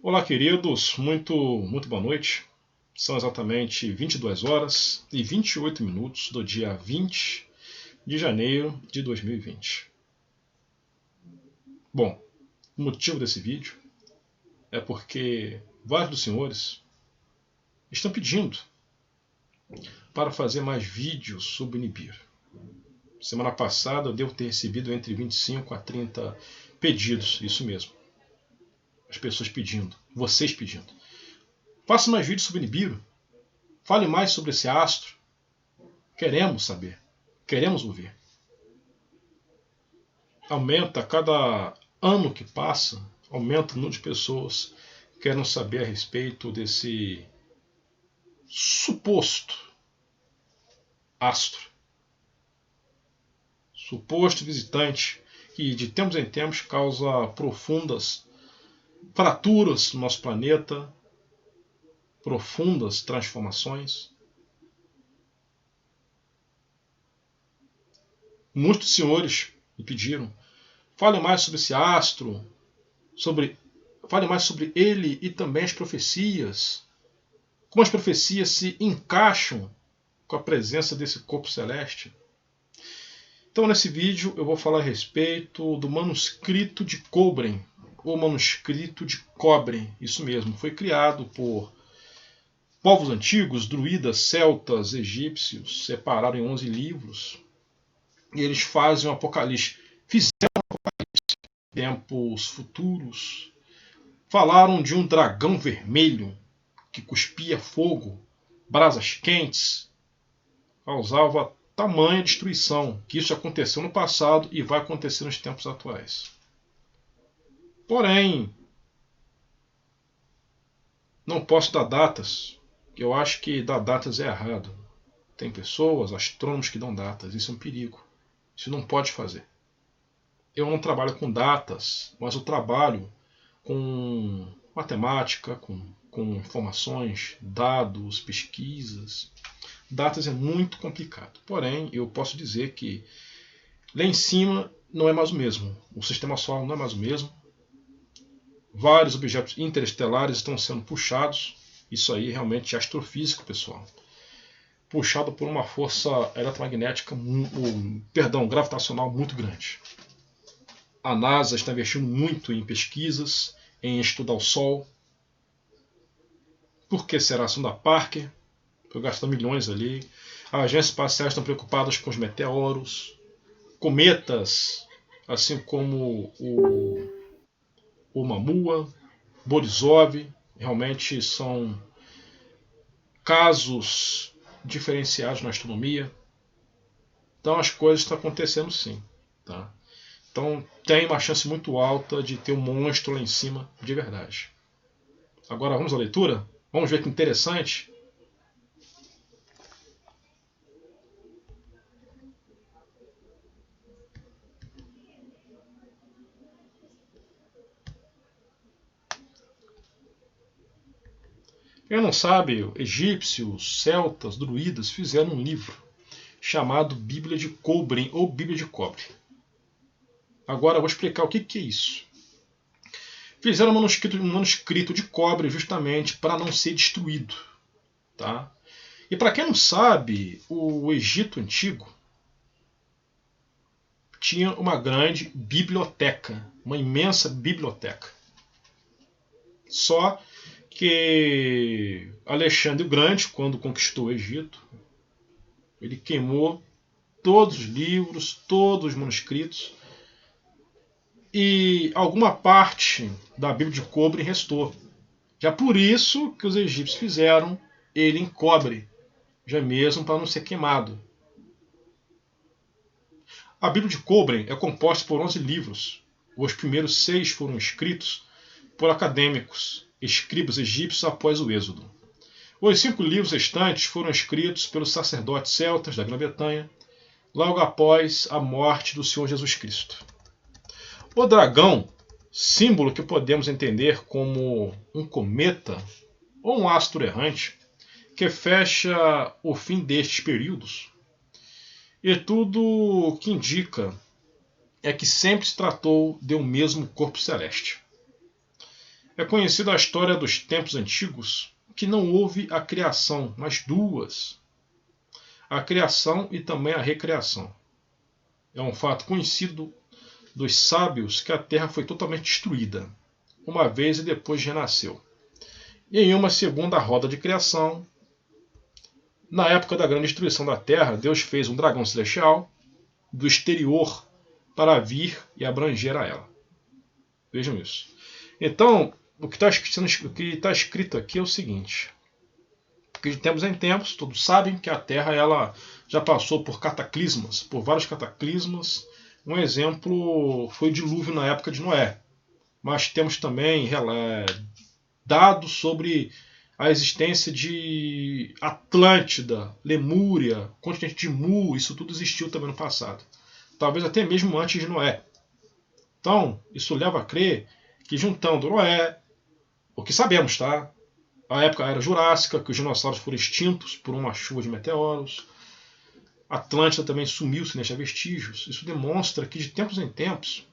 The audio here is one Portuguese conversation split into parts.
Olá, queridos, muito boa noite. São exatamente 22 horas e 28 minutos do dia 20 de janeiro de 2020. Bom, o motivo desse vídeo é porque vários dos senhores estão pedindo para fazer mais vídeos sobre Nibiru. Semana passada eu devo ter recebido entre 25 a 30 pedidos, isso mesmo. As pessoas pedindo, vocês pedindo. Faça mais vídeos sobre Nibiru. Fale mais sobre esse astro. Queremos saber. Queremos ouvir. Aumenta cada ano que passa, aumenta o número de pessoas que querem saber a respeito desse suposto astro. Suposto visitante que de tempos em tempos causa profundas fraturas no nosso planeta, profundas transformações. Muitos senhores me pediram, fale mais sobre esse astro, fale mais sobre ele e também as profecias. Como as profecias se encaixam com a presença desse corpo celeste. Então nesse vídeo eu vou falar a respeito do manuscrito de Kobren, ou manuscrito de cobre, isso mesmo, foi criado por povos antigos, druidas, celtas, egípcios, separaram em 11 livros, e eles fazem um apocalipse, fizeram um apocalipse em tempos futuros, falaram de um dragão vermelho que cuspia fogo, brasas quentes, causava tamanha destruição, que isso aconteceu no passado e vai acontecer nos tempos atuais. Porém, não posso dar datas, eu acho que dar datas é errado. Tem pessoas, astrônomos que dão datas, isso é um perigo. Isso não pode fazer. Eu não trabalho com datas, mas eu trabalho com matemática, com informações, dados, pesquisas. Datas é muito complicado. Porém, eu posso dizer que lá em cima não é mais o mesmo. O sistema solar não é mais o mesmo. Vários objetos interestelares estão sendo puxados. Isso aí realmente é astrofísico, pessoal. Puxado por uma força eletromagnética, gravitacional muito grande. A NASA está investindo muito em pesquisas, em estudar o Sol. Por que será? Sonda Parker, eu gasto milhões ali. As agências espaciais estão preocupadas com os meteoros, cometas, assim como o Mamua, Borisov, realmente são casos diferenciados na astronomia. Então as coisas estão acontecendo sim. Tá? Então tem uma chance muito alta de ter um monstro lá em cima de verdade. Agora vamos à leitura? Vamos ver que interessante. Quem não sabe, egípcios, celtas, druidas fizeram um livro chamado Bíblia de Kobren ou Bíblia de Cobre. Agora eu vou explicar o que é isso. Fizeram um manuscrito de cobre justamente para não ser destruído. Tá? E para quem não sabe, o Egito Antigo tinha uma grande biblioteca, uma imensa biblioteca. Só que Alexandre o Grande, quando conquistou o Egito, ele queimou todos os livros, todos os manuscritos, e alguma parte da Bíblia de cobre restou. Já por isso que os egípcios fizeram ele em cobre, já mesmo para não ser queimado. A Bíblia de cobre é composta por 11 livros. Os primeiros 6 foram escritos por acadêmicos, escribas egípcios após o Êxodo. Os 5 livros restantes foram escritos pelos sacerdotes celtas da Grã-Bretanha, logo após a morte do Senhor Jesus Cristo. O dragão, símbolo que podemos entender como um cometa ou um astro errante, que fecha o fim destes períodos, e tudo que indica é que sempre se tratou de um mesmo corpo celeste. É conhecida a história dos tempos antigos que não houve a criação, mas duas. A criação e também a recriação. É um fato conhecido dos sábios que a Terra foi totalmente destruída, uma vez e depois renasceu. E em uma segunda roda de criação, na época da grande destruição da Terra, Deus fez um dragão celestial do exterior para vir e abranger a ela. Vejam isso. Então, o que está escrito aqui é o seguinte: que de tempos em tempos, todos sabem que a Terra ela já passou por cataclismas, por vários cataclismas. Um exemplo foi o dilúvio na época de Noé. Mas temos também dados sobre a existência de Atlântida, Lemúria, continente de Mu, isso tudo existiu também no passado. Talvez até mesmo antes de Noé. Então, isso leva a crer que juntando Noé, o que sabemos, tá? A época era Jurássica, que os dinossauros foram extintos por uma chuva de meteoros. Atlântida também sumiu sem deixar vestígios. Isso demonstra que de tempos em tempos,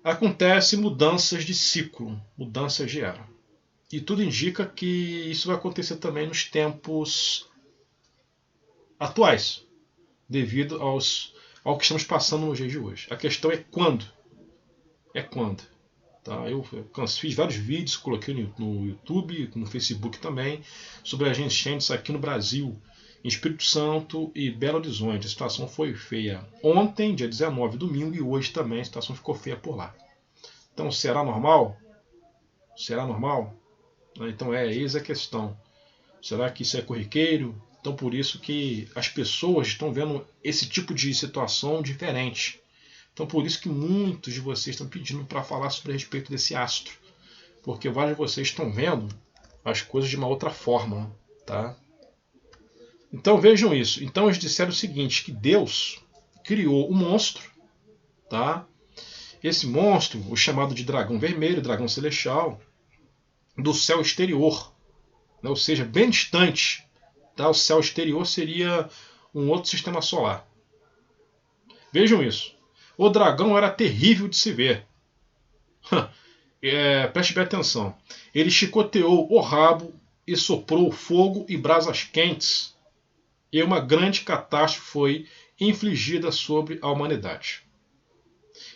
acontecem mudanças de ciclo, mudanças de era. E tudo indica que isso vai acontecer também nos tempos atuais, devido ao que estamos passando nos dias de hoje. A questão é quando. Tá? Eu fiz vários vídeos, coloquei no YouTube, no Facebook também, sobre as enchentes aqui no Brasil, em Espírito Santo e Belo Horizonte. A situação foi feia ontem, dia 19, domingo, e hoje também a situação ficou feia por lá. Então, será normal? Será normal? Então, eis a questão. Será que isso é corriqueiro? Então, por isso que as pessoas estão vendo esse tipo de situação diferente. Então, por isso que muitos de vocês estão pedindo para falar sobre a respeito desse astro. Porque vários de vocês estão vendo as coisas de uma outra forma. Tá? Então, vejam isso. Então, eles disseram o seguinte, que Deus criou um monstro. Tá? Esse monstro, o chamado de dragão vermelho, dragão celestial, do céu exterior. Né? Ou seja, bem distante. Tá? O céu exterior seria um outro sistema solar. Vejam isso. O dragão era terrível de se ver. Preste bem atenção. Ele chicoteou o rabo e soprou fogo e brasas quentes. E uma grande catástrofe foi infligida sobre a humanidade.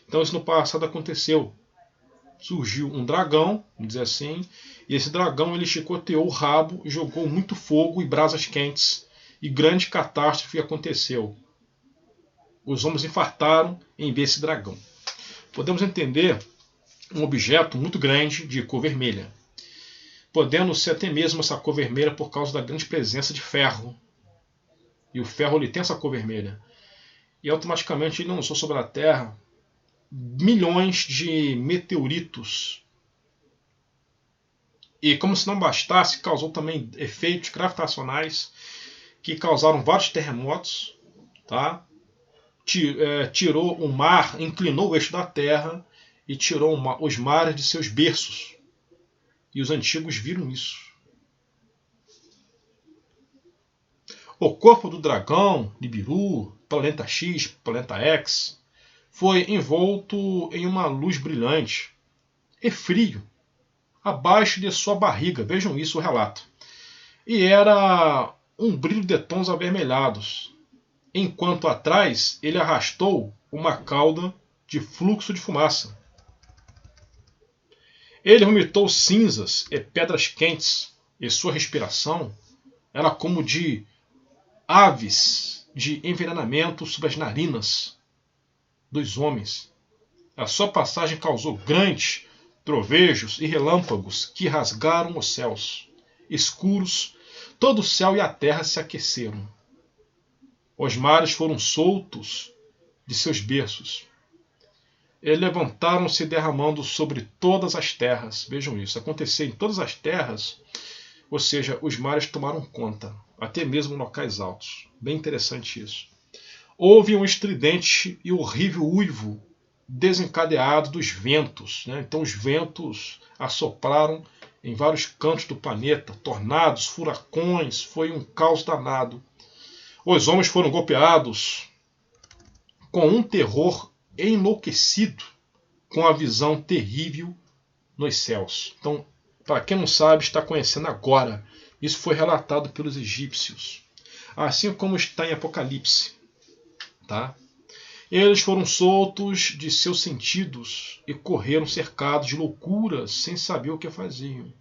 Então isso no passado aconteceu. Surgiu um dragão, vamos dizer assim, e esse dragão ele chicoteou o rabo e jogou muito fogo e brasas quentes. E grande catástrofe aconteceu. Os homens infartaram em ver esse dragão. Podemos entender um objeto muito grande de cor vermelha, podendo ser até mesmo essa cor vermelha por causa da grande presença de ferro. E o ferro ele tem essa cor vermelha. E automaticamente ele lançou sobre a Terra milhões de meteoritos. E como se não bastasse, causou também efeitos gravitacionais que causaram vários terremotos, tá? Tirou o mar, inclinou o eixo da Terra e tirou os mares de seus berços. E os antigos viram isso. O corpo do dragão, Nibiru, planeta X, planeta X, foi envolto em uma luz brilhante e frio, abaixo de sua barriga. Vejam isso, o relato. E era um brilho de tons avermelhados, enquanto atrás ele arrastou uma cauda de fluxo de fumaça. Ele vomitou cinzas e pedras quentes, e sua respiração era como de aves de envenenamento sobre as narinas dos homens. A sua passagem causou grandes trovejos e relâmpagos que rasgaram os céus escuros. Todo o céu e a terra se aqueceram. Os mares foram soltos de seus berços. E levantaram-se derramando sobre todas as terras. Vejam isso, aconteceu em todas as terras, ou seja, os mares tomaram conta, até mesmo em locais altos. Bem interessante isso. Houve um estridente e horrível uivo desencadeado dos ventos. Né? Então os ventos assopraram em vários cantos do planeta, tornados, furacões, foi um caos danado. Os homens foram golpeados com um terror enlouquecido com a visão terrível nos céus. Então, para quem não sabe, está conhecendo agora. Isso foi relatado pelos egípcios, assim como está em Apocalipse. Tá? Eles foram soltos de seus sentidos e correram cercados de loucuras sem saber o que faziam.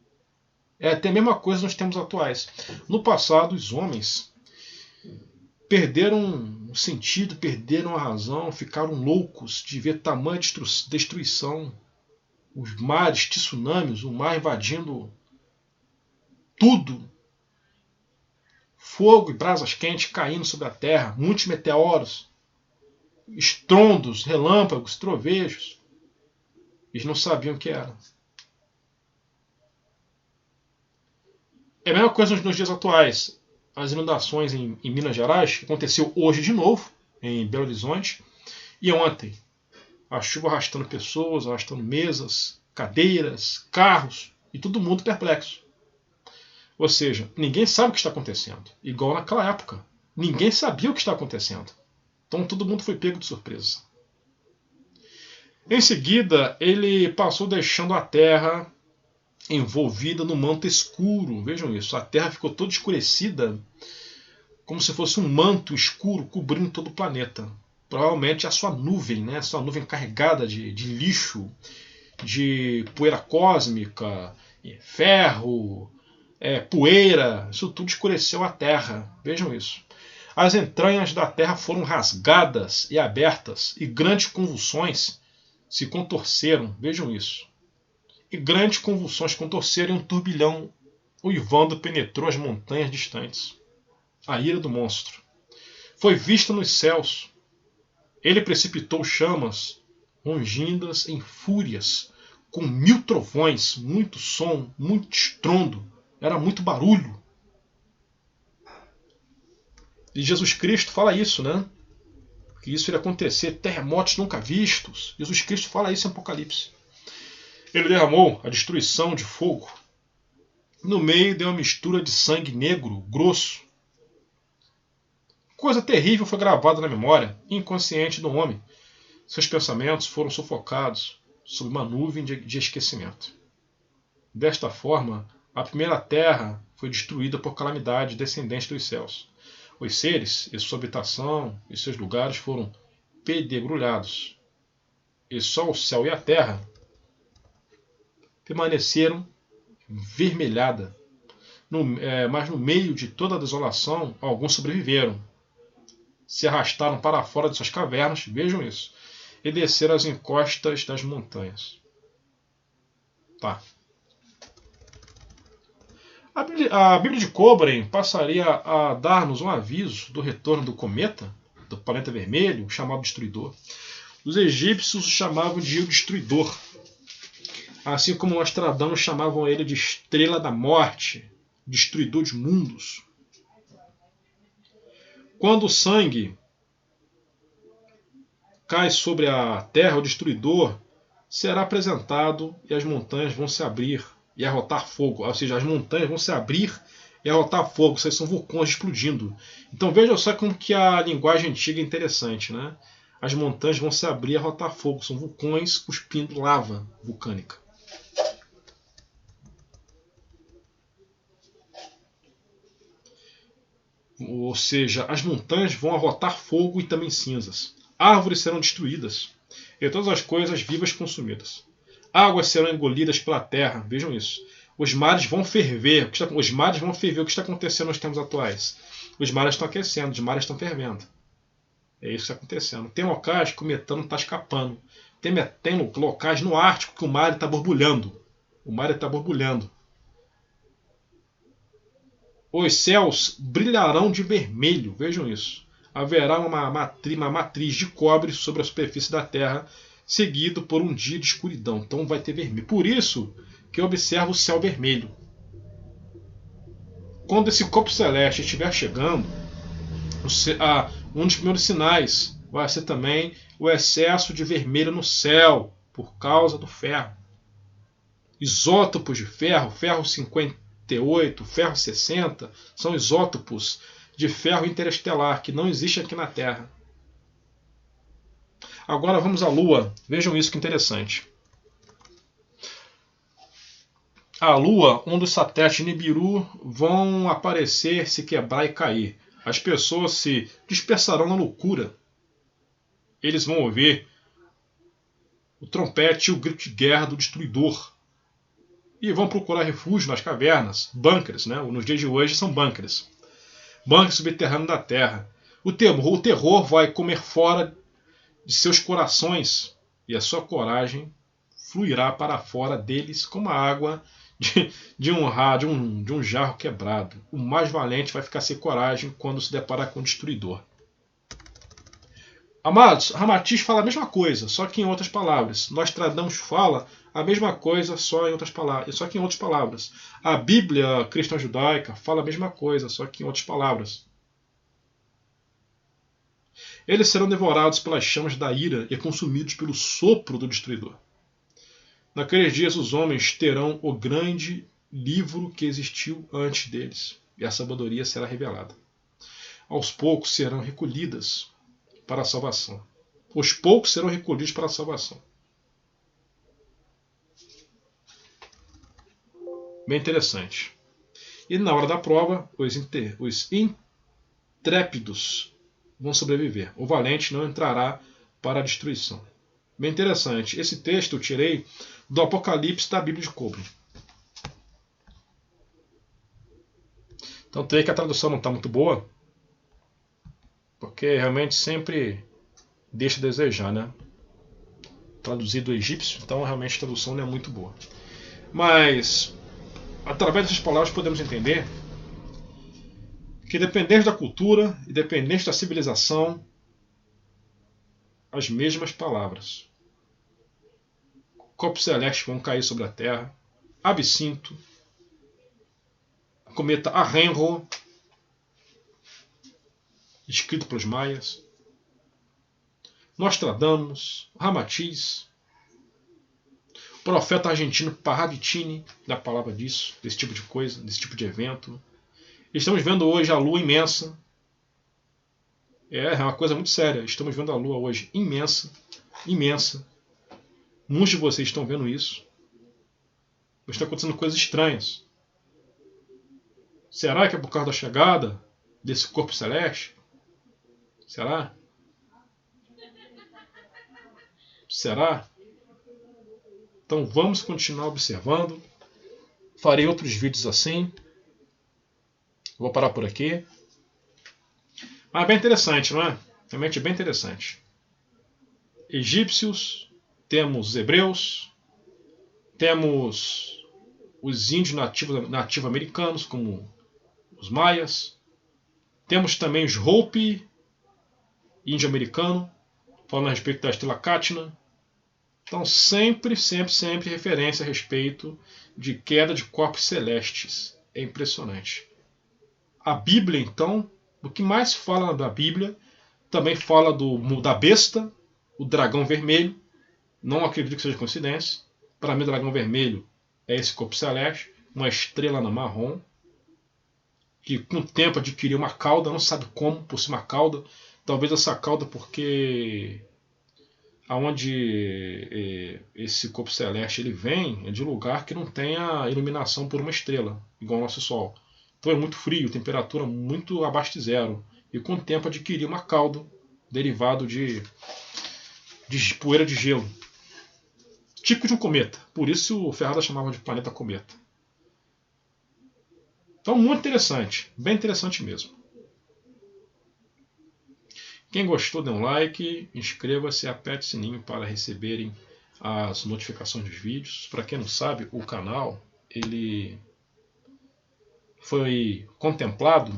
É até a mesma coisa nos tempos atuais. No passado, os homens perderam o sentido, perderam a razão, ficaram loucos de ver tamanha destruição. Os mares, tsunamis, o mar invadindo tudo. Fogo e brasas quentes caindo sobre a terra, muitos meteoros, estrondos, relâmpagos, trovejos. Eles não sabiam o que era. É a mesma coisa nos dias atuais. As inundações em Minas Gerais, que aconteceu hoje de novo, em Belo Horizonte, e ontem. A chuva arrastando pessoas, arrastando mesas, cadeiras, carros, e todo mundo perplexo. Ou seja, ninguém sabe o que está acontecendo. Igual naquela época. Ninguém sabia o que está acontecendo. Então todo mundo foi pego de surpresa. Em seguida, ele passou deixando a terra envolvida no manto escuro. Vejam isso, a terra ficou toda escurecida, como se fosse um manto escuro cobrindo todo o planeta. Provavelmente a sua nuvem, né? A sua nuvem carregada de lixo, de poeira cósmica, ferro, poeira, isso tudo escureceu a terra. Vejam isso. As entranhas da terra foram rasgadas e abertas, e grandes convulsões se contorceram. Vejam isso. E grandes convulsões contorceram, e um turbilhão uivando penetrou as montanhas distantes. A ira do monstro foi vista nos céus. Ele precipitou chamas rongindas em fúrias, com 1000 trovões, muito som, muito estrondo. Era muito barulho. E Jesus Cristo fala isso, né? Que isso iria acontecer, terremotos nunca vistos. Jesus Cristo fala isso em Apocalipse. Ele derramou a destruição de fogo. No meio deu uma mistura de sangue negro, grosso. Coisa terrível foi gravada na memória inconsciente do homem. Seus pensamentos foram sufocados sob uma nuvem de esquecimento. Desta forma, a primeira terra foi destruída por calamidade descendente dos céus. Os seres e sua habitação e seus lugares foram pedregulhados. E só o céu e a terra permaneceram vermelhada. Mas no meio de toda a desolação, alguns sobreviveram. Se arrastaram para fora de suas cavernas, vejam isso, e desceram as encostas das montanhas. Tá. A Bíblia de Koblen passaria a dar-nos um aviso do retorno do cometa, do planeta vermelho, chamado Destruidor. Os egípcios o chamavam de O Destruidor, assim como os Nostradamus chamavam ele de Estrela da Morte, Destruidor de Mundos. Quando o sangue cai sobre a terra, o destruidor será apresentado e as montanhas vão se abrir e arrotar fogo. Ou seja, as montanhas vão se abrir e arrotar fogo. Isso aí são vulcões explodindo. Então veja só como que a linguagem antiga é interessante, né? As montanhas vão se abrir e arrotar fogo. São vulcões cuspindo lava vulcânica. Ou seja, as montanhas vão arrotar fogo e também cinzas. Árvores serão destruídas e todas as coisas vivas consumidas. Águas serão engolidas pela terra. Vejam isso. Os mares vão ferver. Os mares vão ferver. O que está acontecendo nos tempos atuais? Os mares estão aquecendo, os mares estão fervendo. É isso que está acontecendo. Tem locais que o metano está escapando. Tem locais no Ártico que o mar está borbulhando. O mar está borbulhando. Os céus brilharão de vermelho. Vejam isso. Haverá uma matriz de cobre sobre a superfície da terra, seguido por um dia de escuridão. Então vai ter vermelho. Por isso que eu observo o céu vermelho. Quando esse corpo celeste estiver chegando, um dos primeiros sinais vai ser também o excesso de vermelho no céu, por causa do ferro. Isótopos de ferro, ferro 58, ferro 60, são isótopos de ferro interestelar que não existe aqui na Terra. Agora vamos à Lua. Vejam isso que interessante. A Lua, um dos satélites Nibiru, vão aparecer, se quebrar e cair. As pessoas se dispersarão na loucura. Eles vão ouvir o trompete e o grito de guerra do destruidor. E vão procurar refúgio nas cavernas, bunkers, né? Nos dias de hoje são bunkers. Bunkers subterrâneos da Terra. O terror vai comer fora de seus corações e a sua coragem fluirá para fora deles como a água de um jarro quebrado. O mais valente vai ficar sem coragem quando se deparar com o destruidor. Amados, Ramatiz fala a mesma coisa, só que em outras palavras. Nostradamus fala a mesma coisa, só que em outras palavras. A Bíblia cristã judaica fala a mesma coisa, só que em outras palavras. Eles serão devorados pelas chamas da ira e consumidos pelo sopro do destruidor. Naqueles dias os homens terão o grande livro que existiu antes deles, e a sabedoria será revelada. Aos poucos serão recolhidas para a salvação. Os poucos serão recolhidos para a salvação. Bem interessante. E na hora da prova, os intrépidos vão sobreviver. O valente não entrará para a destruição. Bem interessante. Esse texto eu tirei do Apocalipse da Bíblia de Cobre. Então tem que a tradução não está muito boa, porque realmente sempre deixa a desejar, né? Traduzido do egípcio, então realmente a tradução não é muito boa. Mas, através dessas palavras podemos entender que, dependente da cultura e dependente da civilização, as mesmas palavras. Corpos celestes vão cair sobre a Terra, Absinto, cometa Arenro, escrito pelos maias, Nostradamus, Ramatiz, o profeta argentino Parravicini, da palavra disso, desse tipo de coisa, desse tipo de evento. Estamos vendo hoje a Lua imensa. É uma coisa muito séria. Estamos vendo a Lua hoje imensa, imensa. Muitos de vocês estão vendo isso. Estão acontecendo coisas estranhas. Será que é por causa da chegada desse corpo celeste? Será? Será? Então vamos continuar observando. Farei outros vídeos assim. Vou parar por aqui. Mas é bem interessante, não é? Realmente é bem interessante. Egípcios, temos hebreus, temos os índios nativo-americanos, como os maias. Temos também os Hopi, índio-americano, falando a respeito da estrela Catna. Então sempre referência a respeito de queda de corpos celestes. É impressionante. A Bíblia, então, o que mais fala da Bíblia, também fala da besta, o dragão vermelho. Não acredito que seja coincidência. Para mim, o dragão vermelho é esse corpo celeste, uma estrela na marrom, que com o tempo adquiriu uma cauda, não sabe como, por cima cauda. Talvez essa cauda porque aonde esse corpo celeste ele vem é de lugar que não tenha iluminação por uma estrela, igual ao nosso Sol. Então é muito frio, temperatura muito abaixo de zero. E com o tempo adquiriu uma cauda derivado de poeira de gelo. Tipo de um cometa. Por isso o Ferrada chamava de planeta cometa. Então muito interessante. Bem interessante mesmo. Quem gostou, dê um like, inscreva-se e aperte o sininho para receberem as notificações dos vídeos. Para quem não sabe, o canal ele foi contemplado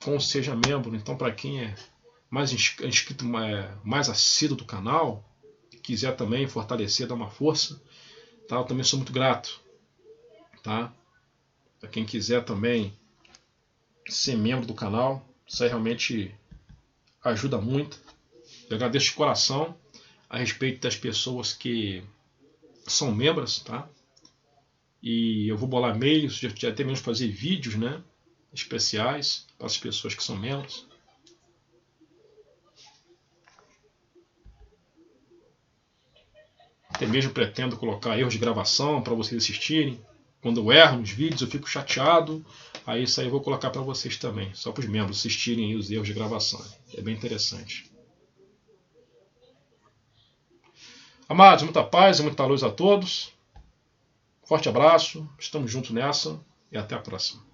com o Seja Membro. Então, para quem é mais inscrito, mais assíduo do canal, quiser também fortalecer, dar uma força, tá? Eu também sou muito grato. Tá? Para quem quiser também ser membro do canal, isso aí realmente ajuda muito. Eu agradeço de coração a respeito das pessoas que são membros, tá? E eu vou bolar meios, já até mesmo fazer vídeos, né, especiais para as pessoas que são membros. Até mesmo pretendo colocar erros de gravação para vocês assistirem. Quando eu erro nos vídeos, eu fico chateado. Aí isso aí eu vou colocar para vocês também, só para os membros assistirem aí os erros de gravação. É bem interessante. Amados, muita paz e muita luz a todos. Forte abraço, estamos juntos nessa e até a próxima.